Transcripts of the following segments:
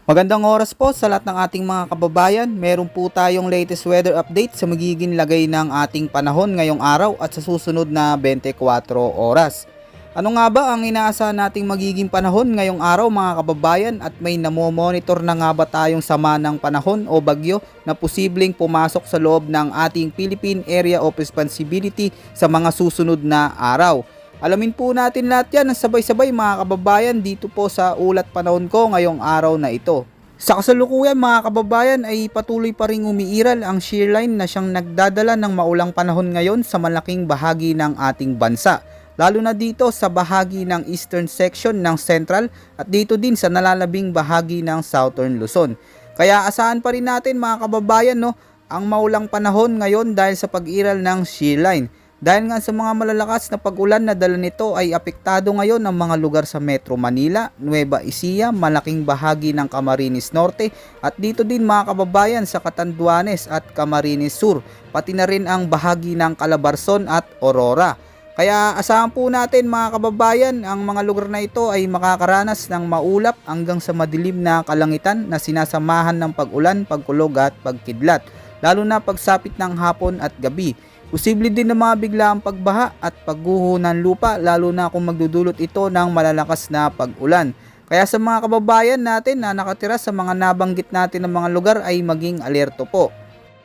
Magandang oras po sa lahat ng ating mga kababayan. Meron po tayong latest weather update sa magiging lagay ng ating panahon ngayong araw at sa susunod na 24 oras. Ano nga ba ang inaasahan nating magiging panahon ngayong araw mga kababayan, at may namomonitor na nga ba tayong sama ng panahon o bagyo na posibleng pumasok sa loob ng ating Philippine Area of Responsibility sa mga susunod na araw? Alamin po natin lahat yan ng sabay-sabay mga kababayan dito po sa ulat panahon ko ngayong araw na ito. Sa kasalukuyan mga kababayan ay patuloy pa ring umiiral ang shear line na siyang nagdadala ng maulang panahon ngayon sa malaking bahagi ng ating bansa. Lalo na dito sa bahagi ng eastern section ng Central at dito din sa nalalabing bahagi ng Southern Luzon. Kaya asahan pa rin natin mga kababayan ang maulang panahon ngayon dahil sa pag-iral ng shear line. Dahil nga sa mga malalakas na pag-ulan na dala nito ay apektado ngayon ang mga lugar sa Metro Manila, Nueva Ecija, malaking bahagi ng Camarines Norte at dito din mga kababayan sa Catanduanes at Camarines Sur, pati na rin ang bahagi ng Calabarzon at Aurora. Kaya asahan po natin mga kababayan, ang mga lugar na ito ay makakaranas ng maulap hanggang sa madilim na kalangitan na sinasamahan ng pag-ulan, pagkulog at pagkidlat, lalo na pagsapit ng hapon at gabi. Posible din na mga biglaang pagbaha at pagguho ng lupa, lalo na kung magdudulot ito ng malalakas na pag-ulan. Kaya sa mga kababayan natin na nakatira sa mga nabanggit natin ng mga lugar ay maging alerto po.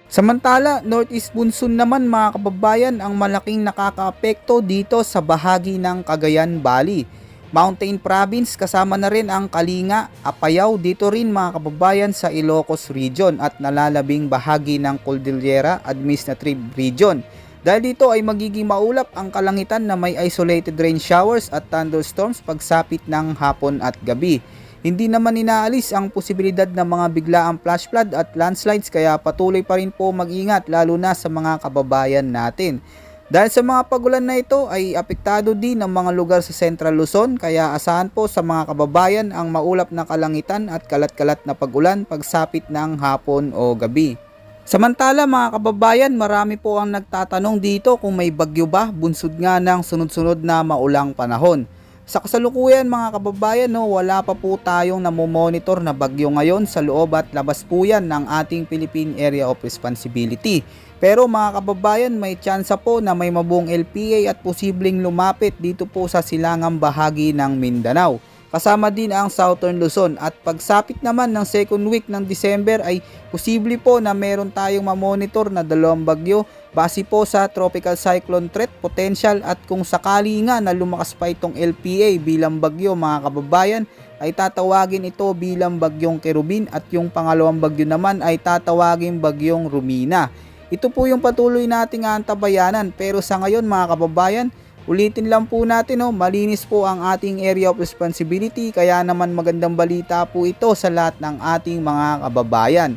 Samantala, Northeast Monsoon naman mga kababayan ang malaking nakakaapekto dito sa bahagi ng Cagayan Valley, Mountain Province, kasama na rin ang Kalinga, Apayao, dito rin mga kababayan sa Ilocos Region at nalalabing bahagi ng Cordillera Administrative Region. Dahil dito ay magiging maulap ang kalangitan na may isolated rain showers at thunderstorms pagsapit ng hapon at gabi. Hindi naman inaalis ang posibilidad ng mga biglaang flash flood at landslides, kaya patuloy pa rin po mag-ingat lalo na sa mga kababayan natin. Dahil sa mga pagulan na ito ay apektado din ang mga lugar sa Central Luzon, kaya asahan po sa mga kababayan ang maulap na kalangitan at kalat-kalat na pagulan pagsapit ng hapon o gabi. Samantala mga kababayan, marami po ang nagtatanong dito kung may bagyo ba bunsod nga ng sunod-sunod na maulang panahon. Sa kasalukuyan mga kababayan, wala pa po tayong namomonitor na bagyo ngayon sa loob at labas po yan ng ating Philippine Area of Responsibility. Pero mga kababayan, may tsansa po na may mabuong LPA at posibleng lumapit dito po sa silangang bahagi ng Mindanao. Kasama din ang Southern Luzon, at pagsapit naman ng second week ng December ay posible po na meron tayong mamonitor na dalawang bagyo base po sa tropical cyclone threat potential, at kung sakali nga na lumakas pa itong LPA bilang bagyo mga kababayan ay tatawagin ito bilang bagyong Kerubin, at yung pangalawang bagyo naman ay tatawagin bagyong Rumina. Ito po yung patuloy nating antabayanan, pero sa ngayon mga kababayan, ulitin lang po natin, malinis po ang ating area of responsibility, kaya naman magandang balita po ito sa lahat ng ating mga kababayan.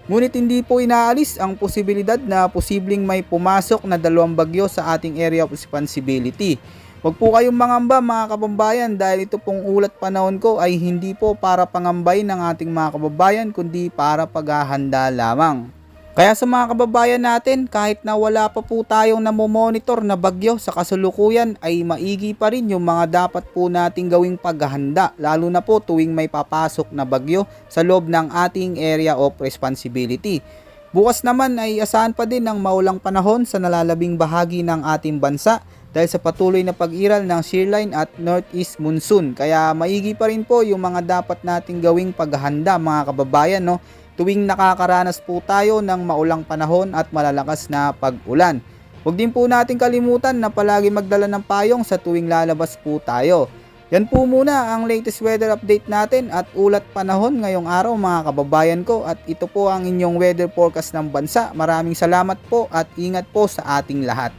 Ngunit hindi po inaalis ang posibilidad na posibleng may pumasok na dalawang bagyo sa ating area of responsibility. Huwag po kayong mangamba mga kababayan, dahil ito pong ulat panahon ko ay hindi po para pangambay ng ating mga kababayan, kundi para paghahanda lamang. Kaya sa mga kababayan natin, kahit na wala pa po tayong namomonitor na bagyo sa kasalukuyan, ay maigi pa rin yung mga dapat po nating gawing paghahanda, lalo na po tuwing may papasok na bagyo sa loob ng ating area of responsibility. Bukas naman ay asahan pa din ng maulang panahon sa nalalabing bahagi ng ating bansa dahil sa patuloy na pag-iral ng shear line at northeast monsoon. Kaya maigi pa rin po yung mga dapat nating gawing paghahanda mga kababayan, tuwing nakakaranas po tayo ng maulang panahon at malalakas na pag-ulan. Huwag din po natin kalimutan na palagi magdala ng payong sa tuwing lalabas po tayo. Yan po muna ang latest weather update natin at ulat panahon ngayong araw mga kababayan ko, at ito po ang inyong weather forecast ng bansa. Maraming salamat po at ingat po sa ating lahat.